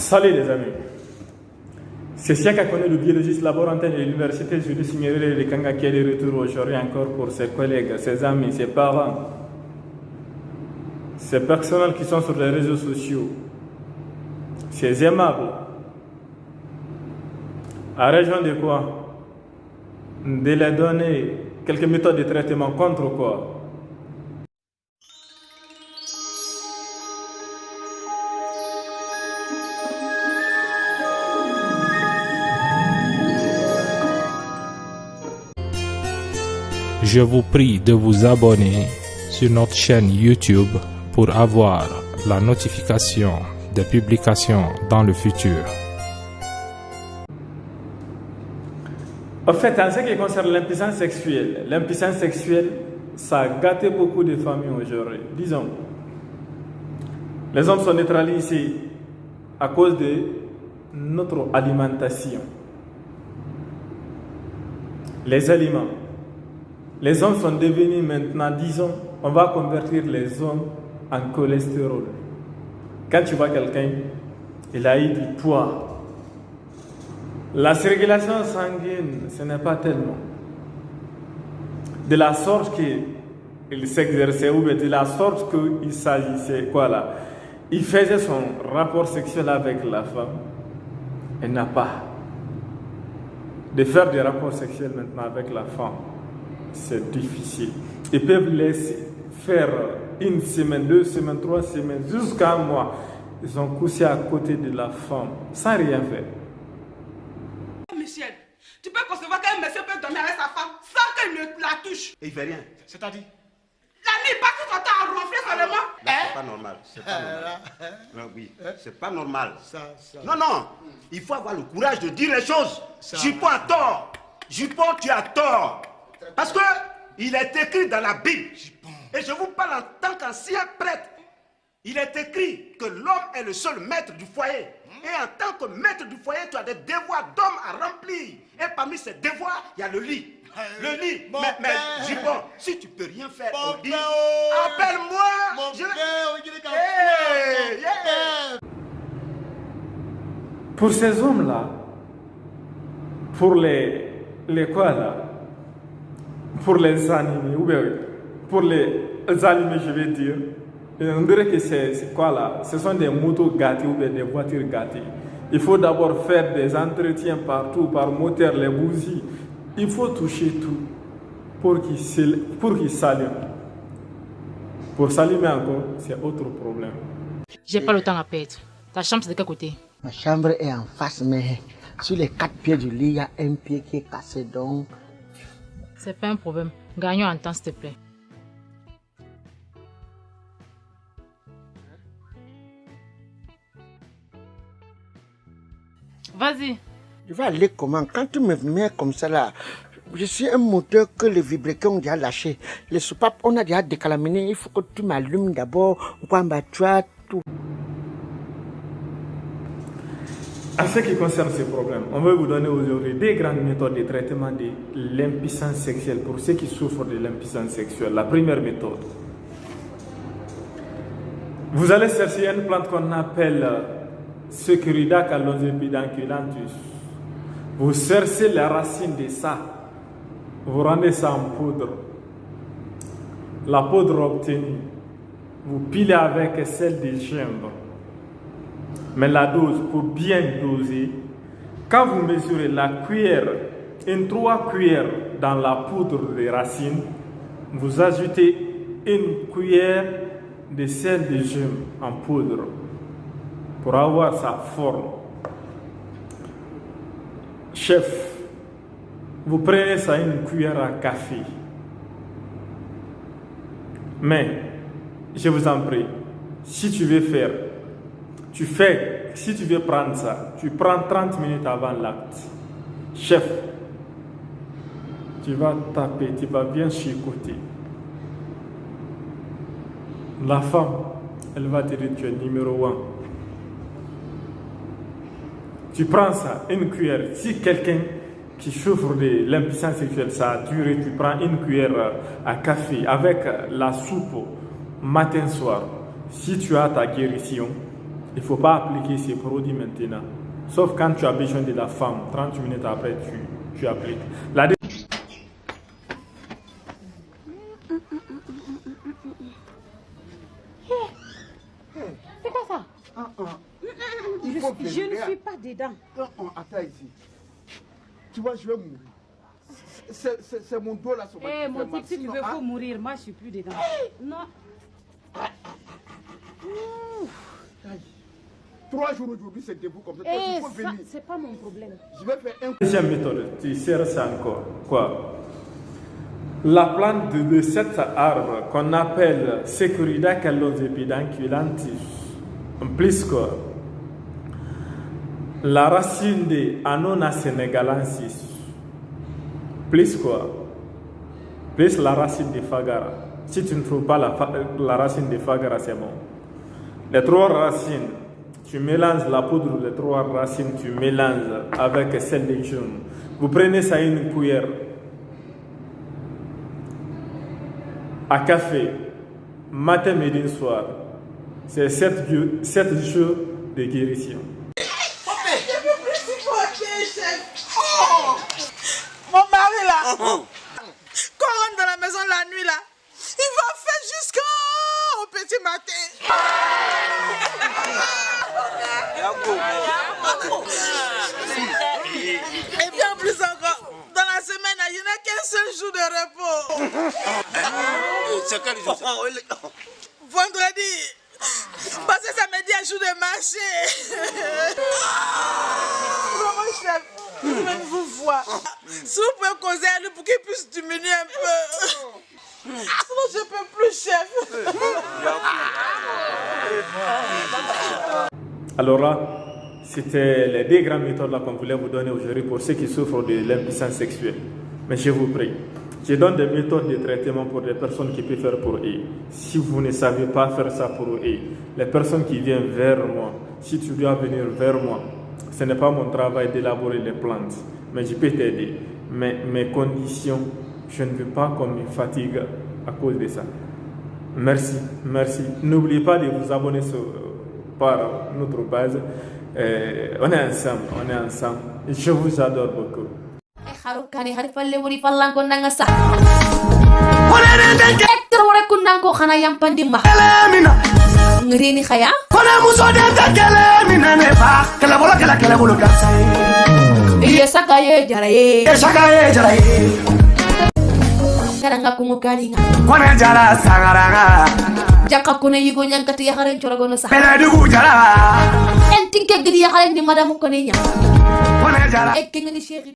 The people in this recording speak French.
Salut les amis. C'est Siaka Kone, le biologiste laborantin de l'université Julius Nyerere de Kanga qui est de retour aujourd'hui encore pour ses collègues, ses amis, ses parents, ses personnels qui sont sur les réseaux sociaux, ses aimables. À raison de quoi? De leur donner quelques méthodes de traitement contre quoi? Je vous prie de vous abonner sur notre chaîne YouTube pour avoir la notification des publications dans le futur. En fait, en ce qui concerne l'impuissance sexuelle, ça a gâté beaucoup de familles aujourd'hui. Disons, les hommes sont neutralisés à cause de notre alimentation. Les aliments. Les hommes sont devenus maintenant, disons, on va convertir les hommes en cholestérol. Quand tu vois quelqu'un, il a eu du poids. La circulation sanguine, ce n'est pas tellement. De la sorte qu'il s'exerçait, ou bien de la sorte qu'il s'agissait, quoi là, il faisait son rapport sexuel avec la femme. Elle n'a pas. De faire des rapports sexuels maintenant avec la femme, c'est difficile. Ils peuvent laisser faire une semaine, 2 semaines, 3 semaines, jusqu'à un mois. Ils sont couchés à côté de la femme, sans rien faire. Michel, tu peux concevoir qu'un monsieur peut dormir avec sa femme sans qu'il ne la touche. Et il fait rien. C'est-à-dire? La nuit, il passe tout son temps à ronfler seulement. C'est pas normal. C'est pas normal. Non, oui, c'est pas normal. Non, non. Il faut avoir le courage de dire les choses. Jupon a tort. Jupon, tu as tort. Parce que il est écrit dans la Bible. Et je vous parle en tant qu'ancien prêtre. Il est écrit que l'homme est le seul maître du foyer. Et en tant que maître du foyer, tu as des devoirs d'homme à remplir. Et parmi ces devoirs, il y a le lit. Le lit. Mais Jupon, si tu peux rien faire au lit, appelle-moi. Pour ces hommes-là, pour les quoi là, pour les animés, ou bien pour les animés, je vais dire, on dirait que c'est quoi là? Ce sont des motos gâtées ou bien des voitures gâtées. Il faut d'abord faire des entretiens partout, par moteur, les bougies. Il faut toucher tout pour qu'ils s'allument. Pour s'allumer encore, c'est autre problème. J'ai pas le temps à perdre. Ta chambre, c'est de quel côté? Ma chambre est en face, mais sur les 4 pieds du lit, il y a un pied qui est cassé, donc... C'est pas un problème. Gagnons en temps, s'il te plaît. Vas-y. Je vais aller comment? Quand tu me mets comme ça là, je suis un moteur que les vibrations ont déjà lâché. Les soupapes, on a déjà décalaminé. Il faut que tu m'allumes d'abord. Tu as tout. En ce qui concerne ces problèmes, on va vous donner aujourd'hui des grandes méthodes de traitement de l'impuissance sexuelle pour ceux qui souffrent de l'impuissance sexuelle. La première méthode, vous allez chercher une plante qu'on appelle Securida callosepidanculanthus. Vous cherchez la racine de ça, vous rendez ça en poudre. La poudre obtenue, vous pilez avec celle de gingembre. Mais la dose, pour bien doser, quand vous mesurez la cuillère, une 3 cuillères dans la poudre de racines, vous ajoutez une cuillère de sel de gingembre en poudre pour avoir sa forme. Chef, vous prenez ça une cuillère à café. Mais, je vous en prie, si tu veux faire, si tu veux prendre ça, tu prends 30 minutes avant l'acte. Chef, tu vas taper, tu vas bien chicoter. La femme, elle va te dire tu es numéro 1. Tu prends ça, une cuillère. Si quelqu'un qui souffre de l'impuissance sexuelle, ça a duré, tu prends une cuillère à café avec la soupe matin soir. Si tu as ta guérison, Il ne faut pas appliquer ces produits maintenant. Sauf quand tu as besoin de la femme. 30 minutes après, tu appliques. C'est quoi ça? Je ne suis pas dedans. Attends ici. Tu vois, je vais mourir. C'est mon dos là. Mon type, si tu veux, faut mourir. Moi, je suis plus dedans. Non. 3 jours aujourd'hui, c'est debout comme ça. Il faut venir. C'est pas mon problème. Je vais faire un. Deuxième méthode, tu sers ça encore. Quoi? La plante de cet arbre qu'on appelle Securida callosepidunculentis, plus quoi? La racine de Annona senegalensis, plus quoi? Plus la racine de Fagara. Si tu ne trouves pas la racine de Fagara, c'est bon. Les 3 racines, tu mélanges la poudre des 3 racines, tu mélanges avec celle de jaune. Vous prenez ça une cuillère à café, matin, midi, soir. C'est 7 jours de guérison. Mon mari là, quand on rentre dans la maison la nuit là, il va faire jusqu'au petit matin. Et bien plus encore, dans la semaine, il n'y a qu'un seul jour de repos. C'est quel jour? Vendredi. Parce que samedi, un jour de marché. Vraiment, chef, je vais vous voir. Si vous pouvez causer à lui pour qu'il puisse diminuer un peu. Sinon, je ne peux plus, chef. Alors là, c'était les 2 grandes méthodes qu'on voulait vous donner aujourd'hui pour ceux qui souffrent de l'impuissance sexuelle. Mais je vous prie, je donne des méthodes de traitement pour les personnes qui peuvent faire pour eux. Si vous ne savez pas faire ça pour eux, les personnes qui viennent vers moi, si tu dois venir vers moi, ce n'est pas mon travail d'élaborer les plantes, mais je peux t'aider. Mais mes conditions, je ne veux pas qu'on me fatigue à cause de ça. Merci, merci. N'oubliez pas de vous abonner par notre base. On est ensemble. Je vous adore beaucoup. Jaka kuna yigo nyankati ya haren chorogono sa pela dugu jara entinke gidi ya haren di madamu ko ne nya wana jara e kengeni sheri